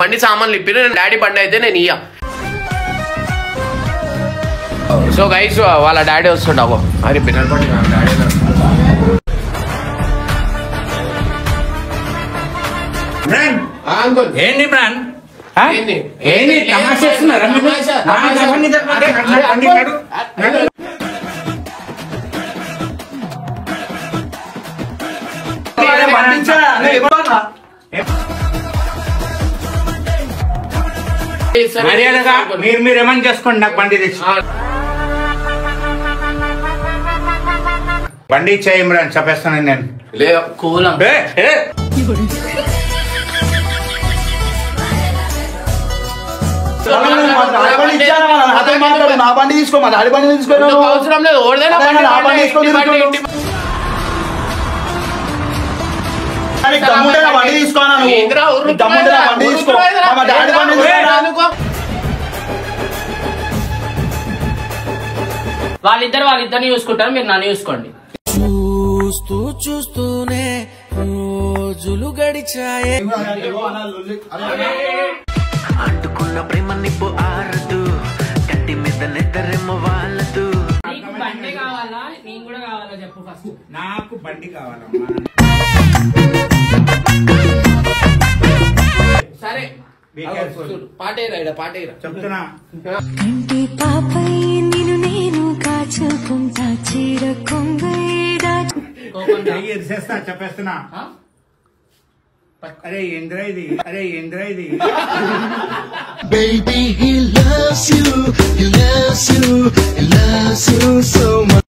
బండి సామాన్లు ఇప్పిరు నేను డాడీ బండి అయితే నేను ఇయ్య. సో గైస్ వాళ్ళ డాడీ వస్తుండవు అది పిల్లల బండి డాడీ ఏంటి బ్రాన్ ఏంటి మీరు ఏమని చేసుకోండి నాకు బండి తెచ్చి బండి ఇచ్చాయి ఇమ్రాన్ చెప్పేస్తాను నేను లేదు కూలం నా బండి తీసుకో మా డాడీ బండి తీసుకో అవసరం లేదు బండి తీసుకోనా బండి తీసుకో మా డాడీ బండి వాళ్ళిద్దరిని చూసుకుంటారు మీరు నన్ను చూసుకోండి. చూస్తూనే రోజులు గడిచాయే అంటుకున్న ప్రేమ నిప్పు ఆరదు కట్టి మీద నిద్రేమో వాళ్ళదు. నీకు బండి కావాలా నేను కూడా కావాలా చెప్పు ఫస్ట్. నాకు బండి కావాలమ్మా. సరే పాటేరా చెప్తున్నా కంటి పాపై నిన్ను నేను కాచుకుంటా చీర కొంగైదా చేస్తా చెప్పేస్తున్నా. అరే ఏంద్రా ఇది Baby, he loves you, he loves you, he loves you so much.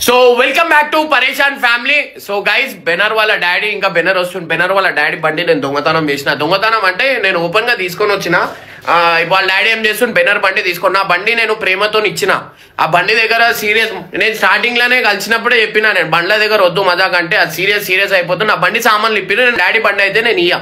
So welcome back to పరేషాన్ ఫ్యామిలీ. సో గైస్ బెనర్ వాళ్ళ డాడీ ఇంకా బెనర్ వస్తుంది. బెనర్ వాళ్ళ డాడీ బండి నేను దొంగతనం చేసిన. దొంగతనం అంటే నేను ఓపెన్ గా తీసుకొని వచ్చిన. వాళ్ళ డాడీ ఏం చేస్తుంది బెనర్ బండి తీసుకున్న. ఆ బండి నేను ప్రేమతో ఇచ్చిన. ఆ బండి దగ్గర సీరియస్ నేను స్టార్టింగ్ లోనే కలిసినప్పుడే చెప్పినా నేను బండ్ల దగ్గర వద్దు మజాక్ అంటే అది సీరియస్ అయిపోతుంది. నా బండి సామాన్లు ఇప్పిరు నేను డాడీ బండి అయితే నేను ఇయ్య.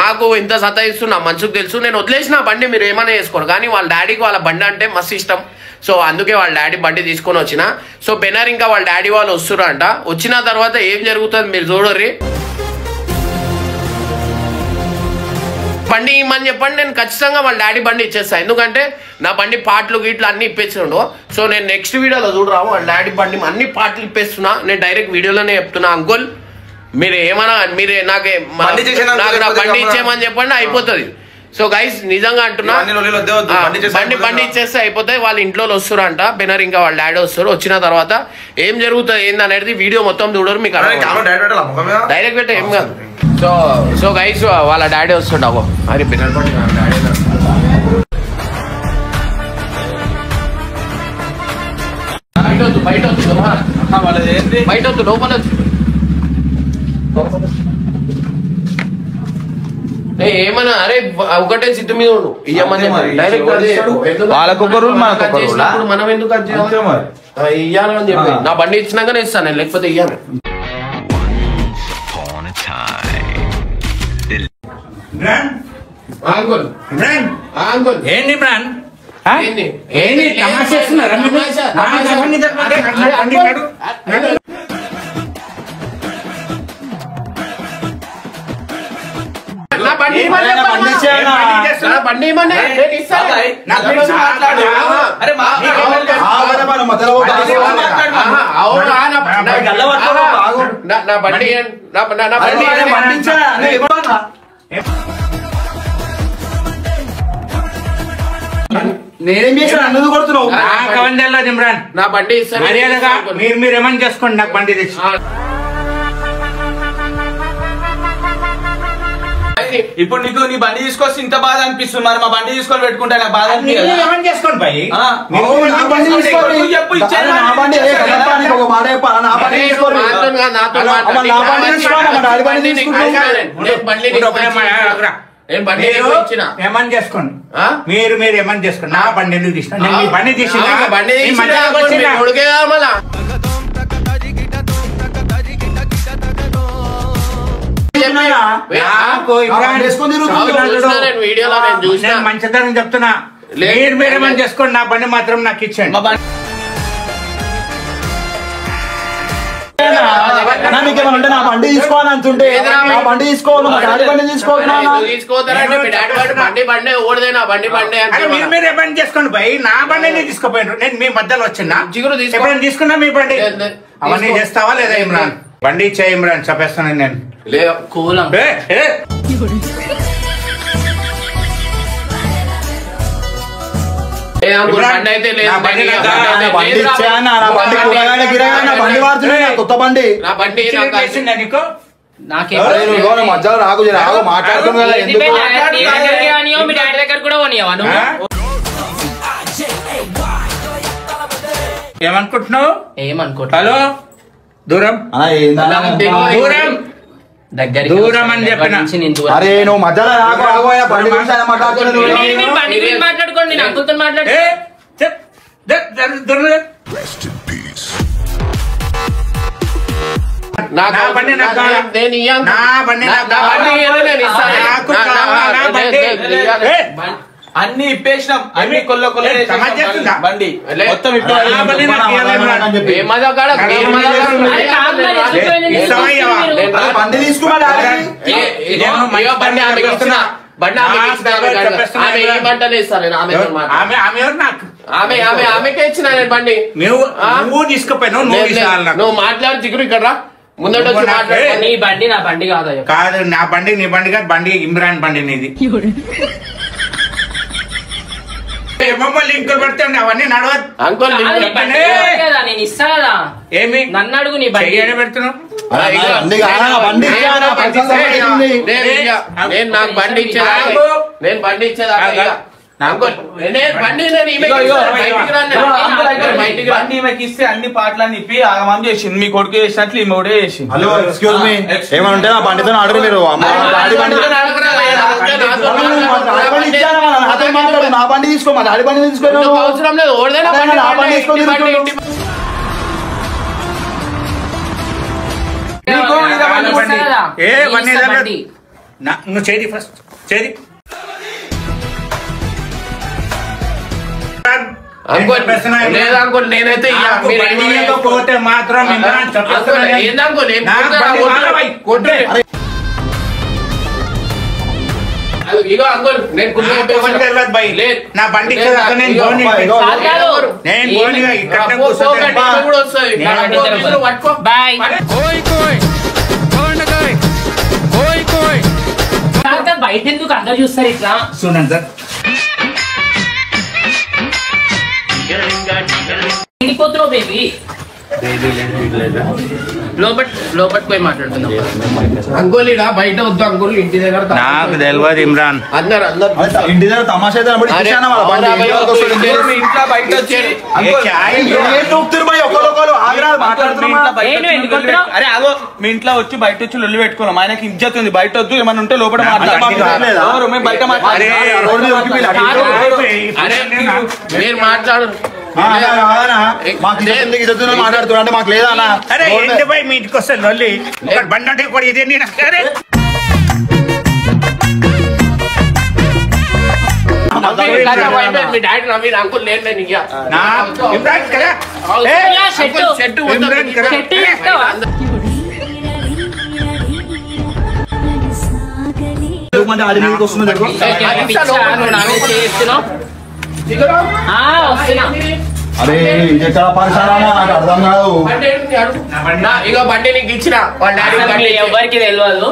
నాకు ఎంత సతాయిస్తున్నా మనసుకు తెలుసు. నేను వదిలేసిన బండి మీరు ఏమైనా చేసుకోరు కానీ వాళ్ళ డాడీకి వాళ్ళ బండి అంటే మస్తు ఇష్టం. సో అందుకే వాళ్ళ డాడీ బండి తీసుకొని వచ్చిన. సో బెనర్ ఇంకా వాళ్ళ డాడీ వాళ్ళు వస్తురంట. వచ్చిన తర్వాత ఏం జరుగుతుంది మీరు చూడర్రి. బండి ఇమ్మని చెప్పండి నేను ఖచ్చితంగా వాళ్ళ డాడీ బండి ఇచ్చేస్తాను. ఎందుకంటే నా బండి పాటలు గీట్లు అన్ని ఇప్పేస్తుండు. సో నేను నెక్స్ట్ వీడియోలో చూడరా వాళ్ళ డాడీ బండి అన్ని పాటలు ఇప్పేస్తున్నా. నేను డైరెక్ట్ వీడియోలోనే చెప్తున్నా అంకుల్ మీరు ఏమన్నా మీరు నాకు నా బండి ఇచ్చేయమని చెప్పండి అయిపోతుంది. సో గైస్ నిజంగా అంటున్నా బండి ఇచ్చేస్తే అయిపోతుంది. వాళ్ళ ఇంట్లో వస్తురంట బెనర్ ఇంకా వాళ్ళ డాడీ వస్తారు. వచ్చిన తర్వాత ఏం జరుగుతుంది ఏందనేది వీడియో మొత్తం చూడరు మీకు డైరెక్ట్ పెట్టే ఏం కాదు. సో గైస్ వాళ్ళ డాడీ వస్తుండవు అది బెనర్ బండి డాడీ బయట వద్దు లోపల ఏమన్నా అరే ఒకటే సిట్టు మీద ఉండు ఇయ్యమని మనం ఎందుకు ఇయ్యాలని చెప్పి నా బండి ఇచ్చినాకనే ఇస్తాను నేను లేకపోతే ఇయ్యాను. ఏంటి బ్రాన్ నేనేం చేశాను అన్నది కొడుతున్నావు ఇమ్రాన్ నా బండి ఇస్తాను మీరు ఏమని చేసుకోండి నాకు బండి తెచ్చి. ఇప్పుడు నీకు నీ బండి తీసుకొస్తే ఇంత బాధ అనిపిస్తుంది. మరి మా బండి తీసుకొని పెట్టుకుంటే నాకు బాధ ఏమని చేసుకోండి భయ్ చెప్పు ఏమని చేసుకోండి మీరు ఏమని చేసుకోండి. నా బండి ఎందుకు తీసుకున్నా నేను మీ బండి తీసుకున్నా మంచితనం చెప్తున్నా మీరు ఏమని చేసుకోండి, నా బండి మాత్రం నాకు ఇచ్చేయండి. నీకేమైనా ఉంటే నా బండి తీసుకోవాలని అంటుంటే నా బండి తీసుకోవాలి, మా డాడీ బండి తీసుకోతారంటే మీ డాడీ బండి ఓడదేనా బండి మీరు ఏమని చేసుకోండి భయ్, నా బండిని తీసుకోపోయారు. నేను మీ మధ్యలో వచ్చిన ఎప్పుడైనా తీసుకున్నా మీ బండి అవన్నీ చేస్తావా లేదా ఇమ్రాన్? బండి ఇచ్చే ఇమ్రాన్ చెప్పేస్తాను నేను. కొత్త బండి మధ్యలో నాకు మాట్లాడుతున్నా ఏమనుకుంటున్నావు? హలో దూరం దూరం దూరం అని చెప్పిన. అరే నువ్వు మధ్యలో మాట్లాడుకోండి అన్ని ఇప్పేసినాం, అన్ని కొల్ల బండి మొత్తం బండి తీసుకున్నా ఆమెకే ఇచ్చిన నేను బండి. నువ్వు తీసుకుపోయినావు, నువ్వు మాట్లాడి జిగురు ఇక్కడ ముందట నీ బండి నా బండి కాదు. కాదు నా బండి నీ బండి కాదు, బండి ఇమ్రాన్ బండి నీది. మమ్మల్ని లింకులు పెడితే అవన్నీ నడవదు అంకుల్. నేను ఇస్తా కదా, ఏమి నన్ను అడుగు. నీ బండి పెడుతున్నావు? నేను నాకు బండి ఇచ్చేదా, నేను బండి ఇచ్చేదా బయటికి ఇస్తే అన్ని పాటలన్నీ ఇప్పి ఆగమని చేసింది. మీ కొడుకు చేసినట్లు ఈమె కూడా చేసింది. హలో ఎక్స్క్యూజ్ మీ, ఏమైనా ఉంటే నా బండితో అడగరు మీరు. నా బండి తీసుకో, మా డాడీ బండి తీసుకో. అవసరం లేదు, నా బండి తీసుకొని నువ్వు చేది ఫస్ట్ చేది. నేనైతే పోతే మాత్రం ఇగో అంకుల్ నేను నా బండి బయట ఎందుకు అందరు చూస్తారు ఇట్లా? చూడండి సార్, వెళ్ళిపోతున్నావు బేబీ. లోపట్ పోయి మాట్లాడుతున్నాం. అంకుల్ ఇలా బయట వద్దు అంకుల్, ఇంటి దగ్గర నాకు తెలియదు ఇమ్రాన్. అందరు ఇంటి దగ్గర తమాషా అరే అదో మీ ఇంట్లో వచ్చి బయట వచ్చి లొల్లి పెట్టుకున్నాం. ఆయనకి ఇజ్జత్ ఉంది, బయట వద్దు. ఏమన్నా ఉంటే లోపల మాట్లాడారు, బయట మీరు మాట్లాడు. మాట్లాడుతున్నా అంటే మాకు లేదా? అరే ఏంటి పోయి మీ ఇంటికి వస్తే లొల్లి బండి అంటే కూడా ఇదేంటి? మీ డాడీ నవీన్ అంకుల్ లేదు. అరే ఇది ఎక్కడ పరిసరా నాకు అర్థం కాదు. ఇగో బండి నీకు ఇచ్చిన వాళ్ళ డాడీ ఎవరికి తెలియదు.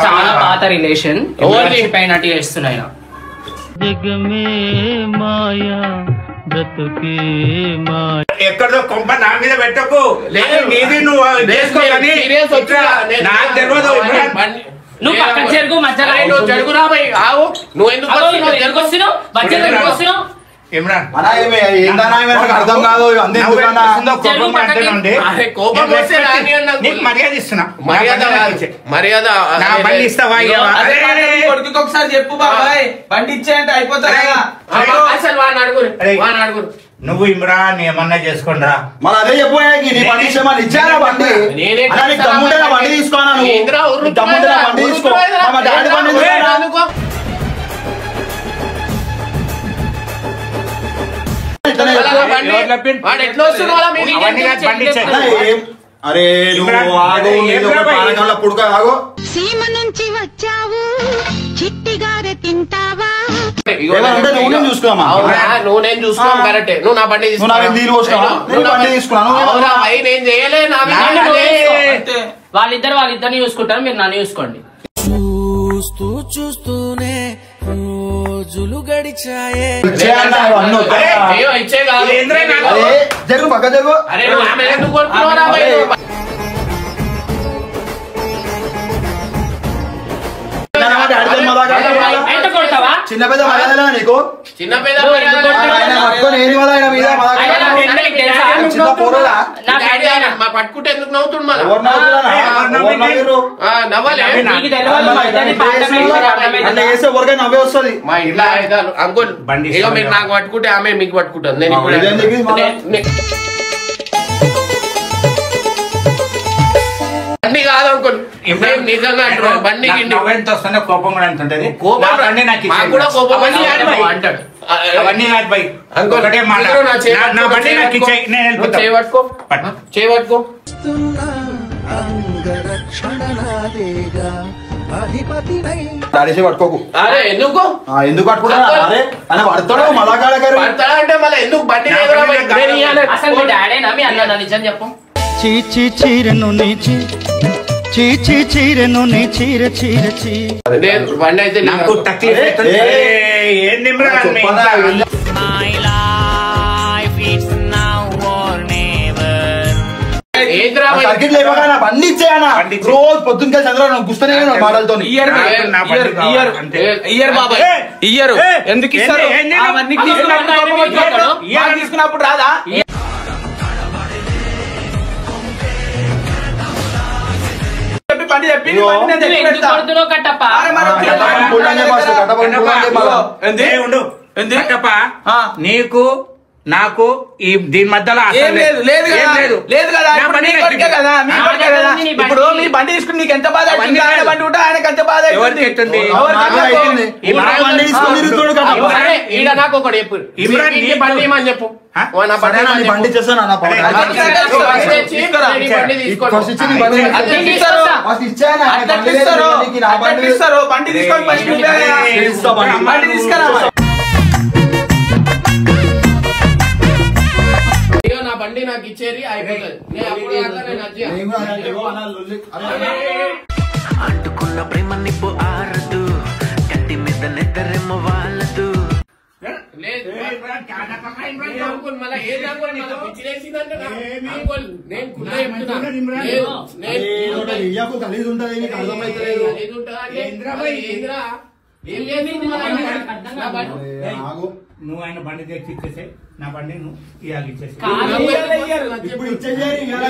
చాలా పాత రిలేషన్, అయినట్టు చేస్తున్నాయి. ఎక్కడో కొంప నా మీద పెట్టకు, నీది నువ్వు నాకు తెలియదు. నువ్వు పక్కన జరుగు, మధ్యలో జరుగురా భయ్. ఆవు నువ్వు ఎందుకు వస్తున్నావు? ఇమ్రాన్ అర్థం కాదు. మర్యాద ఇస్తున్నా, మర్యాద నా బండి ఇస్తావా? కొడుకు ఒకసారి చెప్పు బాబాయ్, బండి ఇచ్చేయంటే అయిపోతాయి. నువ్వు ఇమ్రాన్ ఏమన్నా చేసుకోండిరా. మన అదే చెప్పి బండి ఇచ్చారా? బండి తమ్ముంటే నా బండి తీసుకోనా? నువ్వు తమ్ముంటే నా బండి తీసుకో, మా డాడీ బండి ఇట్లనే చెప్పు. వాడు ఎట్లా వస్తున్నావు అలా మీ అవన్నీ కాదు, బండి ఇచ్చేయి. అరే నువ్వు ఆగు, నీకు పానకంలో పుడక ఆగు. సీమ నుంచి వచ్చావు చిట్టిగారె తింటావా ఏమంటే నువ్వు నేను చూసుకోమా, నువ్వు నేను చూసుకోను కరెక్టే. నువ్వు నా బండి నువ్వు నాకు నీళ్ళు పోసుకోవా, నేను బండి తీసుకున్నాను. నేను చేయలే వాళ్ళిద్దరిని చూసుకుంటారు, మీరు నన్ను చూసుకోండి. చూస్తూ చూస్తూనే రోజులు గడిచాయే. ఇచ్చే కాదు. అరే జరుగు పక్క జరుగు. అరే నువ్వు ఆమె ఎందుకు కొడుతున్నావురా భయ్? ఎంత కొడతావా? చిన్న పెద్ద మర్యాదలా నీకు? చిన్న పేద ఆయన పట్టుకొని ఏంది మళ్ళా ఆయన మీద చిన్న పోరలా పట్టుకుంటే ఎందుకు నవ్వుతుంది మన ఎవరు నవ్వుతున్నారా? ఎవరు నవ్వురు? నవ్వలే. నీకు తెలియదు మా ఇద్దరిని పాఠం అట్లా చేస్తే ఎవరికైనా నవ్వే వస్తుంది. మా ఇంట్లో అంకుల్ బండి ఇక మీరు నాకు పట్టుకుంటే ఆమె మీకు పట్టుకుంటాను. నేను ఇప్పుడు ఇదేంది ఇది మళ్ళా? బండి కాదు అంకుల్, నిజంగా అంటున్నాను. బండి గిండి ఎంత వస్తుందో కోపం కూడా ఎంత ఉంటది. కోపం నా బండి నాకు మాకు ఇచ్చేయి. కూడా కోపం అవన్నీ కాదు భయ్. అంటాడు. అవన్నీ కాదు భయ్. అంకుల్ ఒకటే మాట. ఇద్దరు నా చేయి నా బండి నాకు ఇచ్చేయి, నేను వెళ్ళిపోతా. చేయి పట్టుకో, పట్టు. చేయి పట్టుకో. డాడీసే పట్టుకోకు. అరే ఎందుకు ఎందుకు పట్టుకుంటా? అరే ఆయన పడతాడు మళ్ళా కాడగారు. పడతాడా అంటే మళ్ళీ ఎందుకు బండి నా లేదురా బండి భయ్? కాదు. నేను ఇయ్యాలి. అసలు మీ డాడేనా మీ అన్న? నిజం చెప్పు. చీచి చీరెను నీచి చీచి చీరెను నీ చీర చీర చీ. నేను బండి అయితే నాకు తక్లీఫ్ అవుతుంది. ఏంది ఇమ్రాన్ మీ ఇంట్లో? ఏంద్రా భయ్? సర్కిట్ లేవగా నా బండి ఇచ్చేయనా? బండి ఇచ్చే. రోజు పొద్దున్న చంద్రబాబు గుస్తనే మాటలతో ఇయ్యరు బాబాయ్, ఇయ్యరు. ఎందుకు ఇస్తారు? ఏంది? అవన్నీ అసలు తీసుకున్నప్పుడు నాకు కోపం ఇయ్యరు. వస్తుంది. మాకు తీసుకున్నప్పుడు రాదా? చెప్పి బండి చెప్పింది, బండి నేను తెచ్చి ఎందుకు పెడతా. కొడుతున్నావు కట్టప్ప? అరే మరి కట్టపని పుల్లనే బస్సు, కట్టపని పుల్లనే మళ్ళా. ఏంది? ఏ ఉండు. ఏంది? కట్టప్ప, ఆ. నీకు నాకు ఈ దీని మధ్యలో అసలు ఏం లేదు, లేదు ఏం కదా, లేదు. లేదు కదా. నా ఇప్పుడు బండి మీ నాకు కొడుకే ఇవ్వు. కదా, మీ నా కొడుకే బండి కదా. ఉంది, నీ బండి. ఇప్పుడు మీ బండి తీసుకుని నీకు ఎంత బాధ అవుతుంది? అవన్నీ ఆయన కాదు. బండి ఉంటే ఆయనకు ఎంత బాధ ఎవరికి అవుతుంది? ఎట్టుంది? ఎవరికి నాకు అట్లా అయిపోయింది. ఈ నా బండి తీసుకొని తిరుగుతాడు కట్టప్ప. సరే, ఈడ నాకు ఒకటి చెప్పు. ఇమ్రాన్ ఈ బండి ఇమ్మని చెప్పు. ఆ? ఓ నా బండి సరే, ఇమ్మని నీ బండి చెప్పు. ఇచ్చేస్తాను అన్న పాపం. అరే, బండి తెచ్చి, తీసుకురా. నేను ఈ బండి తీసుకోను. ఫస్ట్ ఇచ్చి నీ బండి అదే ఇస్తారు. ఫస్ట్ ఇచ్చానా? అట్లా బండి లేదు, ఇస్తారు. నీకు నా అట్లా బండి ఇస్తారు. బండి తీసుకొని ఫస్ట్ ఉంటే కదా. తీస్తా బండి. బండి తీసుకురా. ఇగో నా బండి నాకు ఇచ్చేది అయిపోతుంది. నేను అప్పుడు దాకా నేను వచ్చి- నేను కూడా అన్నా, ఏవో అన్నా, లొల్లి. అరే, అంటుకున్న ప్రేమ నిప్పు ఆరదు కట్టి మీద నిద్రెమ్మ వాళ్ళదు. లేదు, అంకుల్ మళ్ళా ఏది అంకుల్ మళ్ళా పిచ్చిలేసిందంటే అంకుల్ నేను కుల్లా చెప్తున్నా. లేదు, నేను ఒకటి ఇయ్యకు, గలీజ్ ఉంటది, నీకు అర్థమైతలేదు. ఇది ఉంటుందా అంటే ఏంద్రా? ఏం లేదు ఇది మళ్ళా నా బండి. అరే, ఆగు. నువ్వు ఆయన బండి తెచ్చి ఇచ్చేసే, నా బండి నువ్వు ఇవాళ ఇచ్చేసి. ఇప్పుడు ఇచ్చేసేయ్, ఇవాళ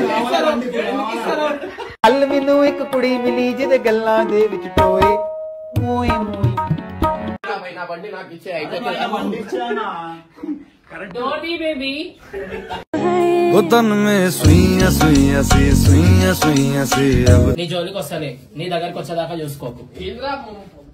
కావాలా బండి కూడా కావాలా? ਅਲ ਮੈਨੂੰ ਇੱਕ ਕੁੜੀ ਮਿਲੀ ਜਿਹਦੇ ਗੱਲਾਂ ਦੇ ਵਿੱਚ ਟੋਏ ਮੋਏ ਮੋਏ. నా బండి నాకు ఇచ్చే అయిపోతుంది. నా బండి ఇచ్చానా? డోరీ బేబీ. ਉਹ ਤਨ में सुइयां सुइयां सी सुइयां सुइयां सी अब నీ జోలికి వస్తలే, నీ దగ్గరకు వచ్చేదాకా చూసుకోకు. ఏంద్రా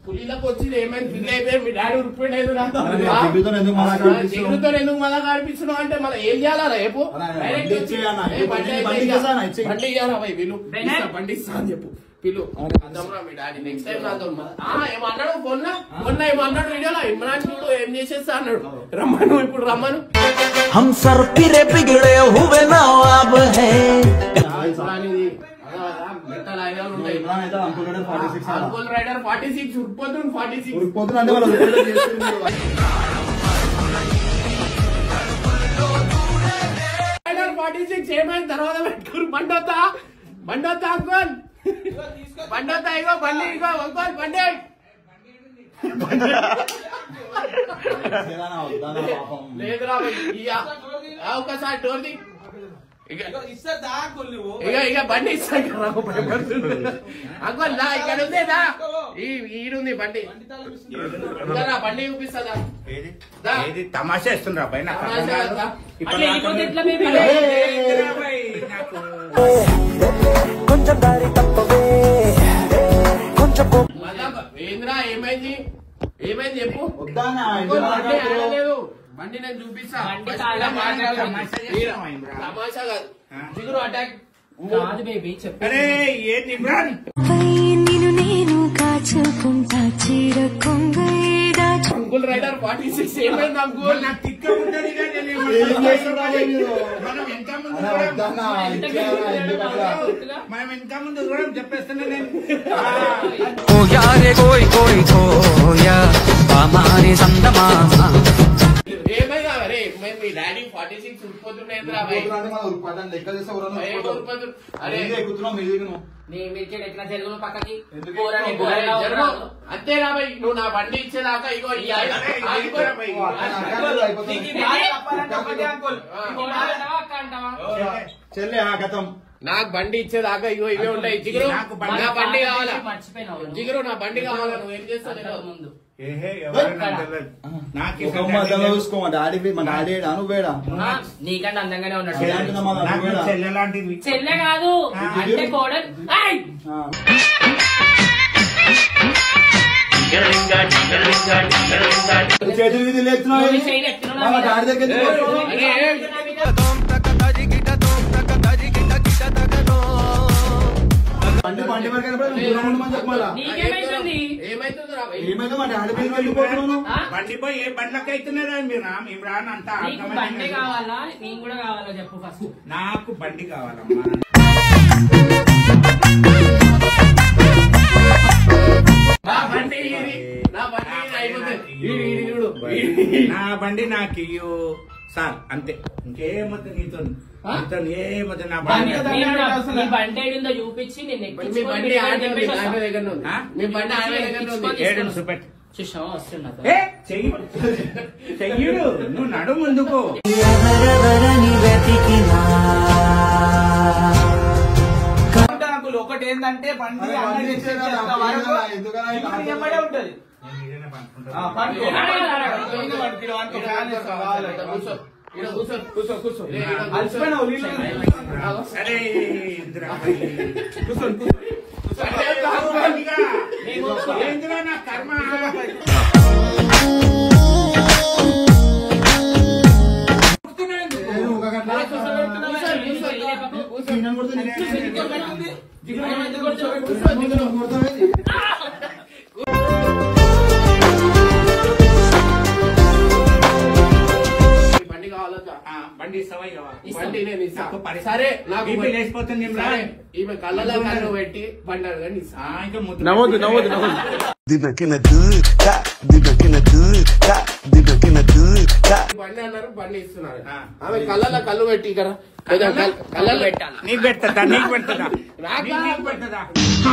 పులిలకు వచ్చి ఏమైంది? పిల్ల అయిపోయి మీ డాడీ ఉరిపోయినది జిగురుతో ఎందుకు మళ్ళా కనిపిస్తున్నావు? జిగురుతో ఎందుకు మళ్ళా కనిపిస్తున్నావు అంటే మళ్ళీ ఏం చేయాలా రేపు? అలా డైరెక్ట్ బండి వచ్చి, ఇచ్చేయన్నా. ఏ బండి బండి అయితే ఇచ్చేసానా? ఇచ్చేయ్. బండి ఇయ్యాలా భయ్ వీళ్ళు? ఇస్తా, బండి ఇస్తా అని చెప్పు. పిల్లు అందమ్రా మీ డాడీ నెక్స్ట్ టైం నాతో ఏమన్నాడు మొన్న ఏమన్నాడు వీడియోలో ఇమ్రాన్ చూడు ఏం చేసేస్తా అన్నాడు. రమ్మను ఇప్పుడు రమ్మను. हम सर फिरे बिगड़े हुए नवाब है. ఇమ్రాన్ ఇది మెట్టల్ ఐడియాలు ఉంటాయి. ఇమ్రాన్ అయితే అనుకున్నాడు 46 అలా. Uncle rider 46 ఉరిపోతుంది 46. ఉరికిపోతున్నా అంటే వాళ్ళు ఉరికిపోతే చేస్తున్నారు. రైడర్ 46 ఏమైంది తర్వాత పెట్టుకుని బండోతా అంకుల్ బండోతా ఇగో బండి ఇగో అంకుల్ బండి చేయాలా? వద్దానా పాపం. లేదురా భయ్, ఇయ్యా. ఒకసారి డోర్ ది ఇక బండి ఇస్తా అంకుల్ నా ఇక్కడ ఉందేదా ఈడుంది బండి రా, బండి చూపిస్తా ఏది? ఏది తమాషా ఇస్తుండ్రా భయ్, నాకు అర్థం కాదు. అట్లా వెళ్ళిపోతే ఎట్లా బేబీ? ఏందిరా భయ్, నాకు కొంచెం దారి తప్పవే కొంచెం ఏంద్రా ఏమైంది చెప్పు వద్దానా? అంకుల్ బండి ఆడలేదు బండి నేను చూపిస్తా బండి కాదు. తమాషా కాదు జిగురు అటాక్ కాదు బేబీ చెప్పు. అరే ఏంది ఇమ్రాన్ నిన్ను నేను కాచుకుంటా చీర కొంగేదా అంకుల్ రైడర్ 46 ఏమైంది అంకుల్ నాకు తిక్క ఉంటది కదా, నేను ఏం చేస్తున్నావు మీరు? మనం ఎంత ముందు అలా కూడా- వద్దన్నా, ఇట్లా ఎందుకు అట్లా? మనం ఎంత ముందు కూడా చెప్పేస్తున్నా నేను खोया रे कोई कोई खोया हमारे संदमामा ఏమైందా అరే మీ డాడీ 46 ఉరిపోతున్నాయిందిరా భయ్ పోతున్నాడు, మన ఉరుకుతాడు, లెక్క చేస్తే ఎవరన్నా భయం ఉరుకుతాడు. ఉరిపోతుంది. అరే అరే ఎక్కుతున్నావు మీ దిగును. నీ మీకే ఎట్లా జరుగును పక్కకి ఎందుకు? పోరాని అరే, పోరాలా జరుగు. ఉన్నావు. అంతేనా భయ్ నువ్వు నా బండి ఇచ్చేదాకా ఇగో ఈ ఆగిపో. ఓ, అట్లా అక్కడ అయిపోతుంది. నీకు ఈ బాధ తప్పాలంటే ఒకటే అంకుల్. ఈ మాట అంటావా, అక్క అంటావా? చెల్లె ఆ గతం. నాకు బండి ఇచ్చేదాకా ఇగో ఇవే ఉంటాయి జిగురు నాకు బండి- నా బండి కావాలా మర్చిపోయినావు. జిగురు నా బండి కావాలా నువ్వు ఏం చేస్తావు అంతకు తెలియదు. ముందు ఏహే ఎవరైనా తెలియదు. నాకు ఒక ఇష్టం మధ్యలో లేదు. చూసుకో, మా డాడీ మా డాడీ ఏడా నువ్వు వేడా? నీకంటే అందంగానే ఉన్నాడు. చెల్లంటే మా నాకు నువ్వు వేడా? చెల్లె లాంటిది చెల్లె కాదు అంటే కోడలు. ఏయ్! ఆ. చేతులు విధులు ఎత్తున్నావు నువ్వు చేయలు ఎత్తున్నావు నా మా మీద. డాడీ దగ్గర ఎందుకు పోతున్నావు? బండి బండి వరకు వెళ్ళిపోయి నువ్వు దూరం ఉండమని చెప్పు మళ్ళా. నీకేమైతుంది? ఏమైతుంది రా భయ్ ఏమైతే మా డాడీ మీద వెళ్ళిపోతున్నావు నువ్వు? ఆ? బండి పోయి ఏ బండ్లకి అవుతున్నారా మీరు ఇమ్రాన్ అంతా నీకు బండి కావాలా నేను కూడా కావాలా చెప్పు ఫస్ట్. నాకు బండి కావాలమ్మా నా బండి ఇది. నా బండి ఇది అయిపోతుంది. ఇది చూడు. నా బండి నాకు ఇయ్యు సార్ అంతే ఇంకేమొద్దు నీతో ఏమొద్దు నా బండి నీ బండి ఏడుందో చూపించి నేను మీ ఎక్కించుకొని బండి మీ ఆడే బండి ఉంది. వస్తా. ఆడే దగ్గర ఉంది. ఆ? మీ బండి ఆడే దగ్గర ఉంది. ఏడు చూపెట్టు చూసావా వస్తున్నా ఏ చెయ్యుడు నువ్వు నడు ముందుకు ఉంటాను అంకుల్. ఒకటి ఏంటంటే బండి అన్న చేసేంత వరకు ఇప్పుడు ఎమ్మడే ఉంటది. ఆ, పడుకో. పడుకో, పడుకో, పడుకో. ఫ్యాన్ వేసుకో, కావాలి. కూర్చో. ఈడ కూర్చో. కూర్చో. కూర్చో. ఏ, ఈడ కూర్చో. అలసిపోయినావు, నీళ్ళు తాగు. సరే ఇందిరా కూర్చోండి ఏందిరా నా కర్మ ఈయనను కొడుతూ బండి కావాలొద్దా? బండి ఇస్తావా ఇవ్వవా? బండి నేను ఇస్తా. నాకు పరిస్థితి. సరే నాకు బీపీ లేచిపోతుంది ఏం రా? సరే, ఈమె కళ్ళలో కళ్ళు పెట్టి బండి అడగండి ఇస్తా. ఇంకా నవ్వద్దు దినకిన దూత దినకిన దూత దినకిన దూత బండి అన్నారు బండి ఇస్తున్నారు. ఆ. ఆమె కళ్ళలో కళ్ళు పెట్టి కదా కళ్ళలో పెట్టాలి. నీకు పెడతా నీకు పెడతా నాకా? నీకు పెడతా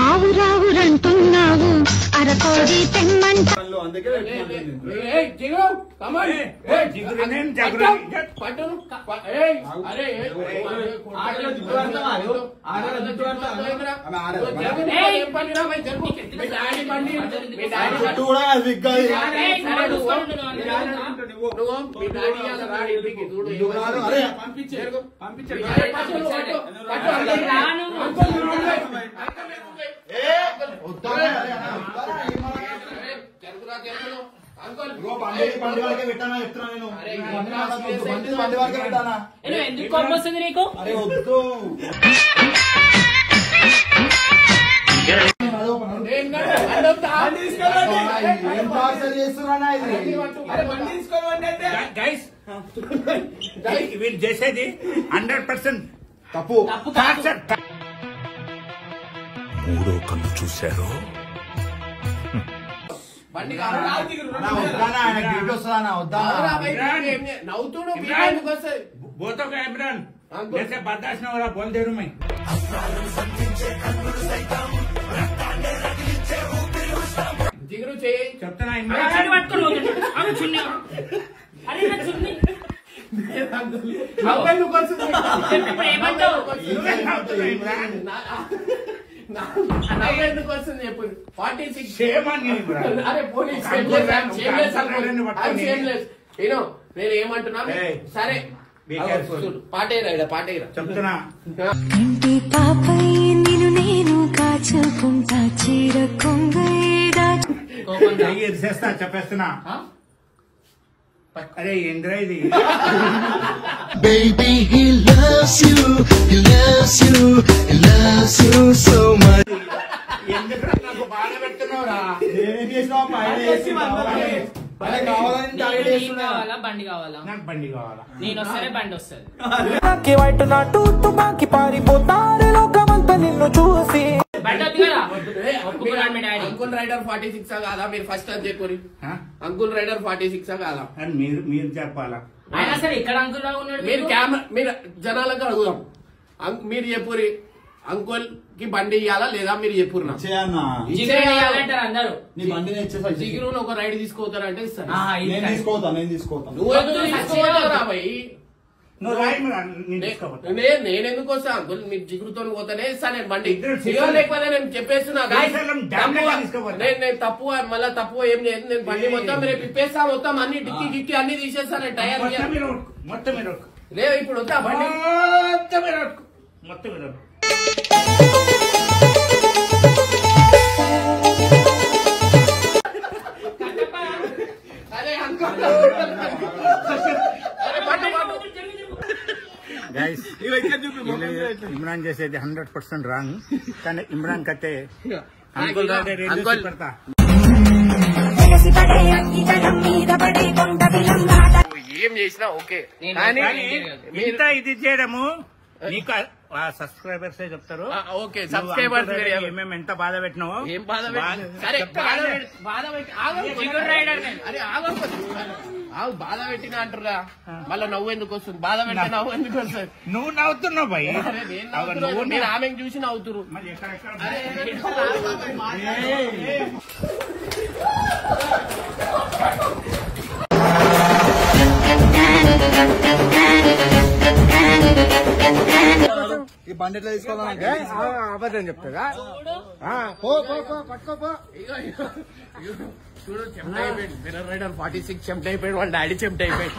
ఆవురావురంటున్నావు అరకోడి తెమ్మంట కళ్ళు అందుకే పెట్టుకుంటుంది. ఏయ్, జిగు, come on. ఏయ్, జిగురు నేను పట్టు, జగురు. పట్టును. ఏయ్, అరే, ఏయ్, ఆడలో జుట్టు పడతావా నువ్వు? ఆడలో జుట్టు పడతావా? ఆమె ఆడదు. జరుగు, ఏయ్. ఏం పని రా భయ్, జరుగు. మీ డాడీ బండి, మీ డాడీ చుట్టూ కూడా విగ్గాలి. ఏయ్, సరే, నువ్వు చూసుకోండి నువ్వు అందరూ. నువ్వు మీ డాడీ ఇవాళ రా ఇంటికి చూడు. నువ్వు రాదు. అరే పంపించే జరుగు. పంపించే మీ డాడీ పట్టు, నువ్వు పట్టు. పట్టు, అరే, అంకుల్. రాను. అంకుల్, నువ్వు ఉండు. అంకుల్, నువ్వు ఉండు. వద్దానే, అరే, అరే, వద్దానే, ఏమన్నా? అరే, జరుగురా, జరుగును. అంకుల్, ఇగో బండి వరకే పెట్టానా చెప్తున్నా నేను. అరే, బండి వరకే బండి వరకే పెట్టానా? ఏ, నువ్వు ఎందుకు కోపం వస్తుంది నీకు? అరే వద్దు. ఏం కాదు, అడ్డొద్దా? ఏం టార్చర్ చేస్తున్నానా ఇది? అరే బండి తీసుకోవాలి అంటే గైస్ వీళ్ళు చేసేది 100% తప్పు. తప్పు కాదు. టార్చర్. మూడో కన్ను చూశారు బండి కావాలా? నా వద్దానా, ఆయన డ్యూటీ వస్తుందా వద్దానా? అవునా భయ్, ఏం చే- నవ్వుతుడు ఇమ్రాన్. ఎందుకు వస్తుంది? बोतों का इमरान अंकुल। जैसे बर्दाश्त न हो रहा बोल दे रू मैं జిగురు చేయి. చెప్తున్నా అరే, ఇమ్రాన్ అరే, పట్టుకొని పోతున్నాడు. ఆమె చున్నీ. అరే, నా చున్నీ. అంకుల్ నువ్వు కొంచెం ఇప్పుడు ఏమంటావు? इमरान ఎందుకు వస్తుంది చెప్పు. 46 शेम on you इमरान అరే పోలీస్ అంకుల్ పట్టుకొని. నేను ఏమంటున్నా ఏయ్. సరే Be careful. పాటేరా పాటేరా చెప్తున్నా కంటి పాపై నిన్ను నేను కాచుకుంటా చీర కొంగేదా కోపం రా. చేస్తా చెప్పేస్తున్నా ఆ? అరే ఏంద్రా ఇది Baby, he loves you, he loves you, he loves you so much. ఎందుకు నాకు బాధ పెడుతున్నావురా? నీకు కావాలా బండి కావాలా? నాకు బండి కావాలా. నేను వస్తేనే బండి వస్తుంది. బండి వద్దు కదా? ఒప్పుకున్నాడు మీ డాడీ. అంకుల్ రైడర్ 46 కాదా? మీరు ఫస్ట్ అది చెప్పండి. అంకుల్ రైడర్ 46 కాదా? అని మీరు చెప్పాలా? అయినా సరే ఇక్కడ అంకుల్ రావు ఉన్నాడు. మీరు కెమెరా మీరు జనాలకు అడుగుదాం. మీరు చెప్పురి అంకుల్ కి బండి ఇవ్వాలా లేదా మీరు చెప్పురు నా జిగురు వేయాలంటారు అందరూ. నీ బండి జిగురును ఒక రైడ్ తీసుకోతారంటే ఇస్తాను. నేను తీసుకోతాను నువ్వు ఎందుకు తీసుకోవద్దురా భయ్? నువ్వు రాయి నేను తీసుకోవద్దు. నేను ఎందుకు వస్తా అంకుల్? మీరు జిగురుతో పోతానే ఇస్తాను నేను బండి. లేకపోతే నేను చెప్పేస్తున్నా నేను తప్పు మళ్ళీ తప్పు ఏం లేదు. నేను బండి మొత్తం రేపు ఇప్పేస్తా, మొత్తం అన్ని డిక్కి గిక్కి అన్ని తీసేస్తాను. నేను టైర్ మొత్తం మీరు లేదు ఇప్పుడు వద్దా బండి మొత్తం మీరు అరే అంకుల్ అరే బండి గైస్ ఇమ్రాన్ చేసేది 100% రాంగ్. కానీ ఇమ్రాన్ కట్టే అంకుల్ పెడతా. ఏం చేసినా ఓకే. కానీ ఇంత ఇది చేయడము నీకు సబ్స్క్రైబర్స్ చెప్తారు. ఓకే సబ్స్క్రైబర్స్ మేము ఎంత బాధ పెట్టినావో. ఏం బాధ పెట్టి సరే బాధ పెట్టి జిగురు రైడర్ నేను. అరే ఆగు బాధ పెట్టినా అంటారా? మళ్ళీ నవ్వు ఎందుకు వస్తుంది? బాధ పెట్టిన నవ్వు ఎందుకు వస్తుంది? నువ్వు నవ్వుతున్నావు భయ్. అరే నేను నవ్వుతున్నా, మీరు ఆమెను చూసి నవ్వుతురు. మళ్ళీ ఎక్కడెక్కడ ఈ బండి ఎట్లా తీసుకోవాలంటే అబద్ధం చెప్తాగా. చూడు చెమట అయిపోయింది. మిర్రర్ రైడర్ 46 చెమట అయిపోయాడు. వాళ్ళ డాడీ చెమట అయిపోయాడు.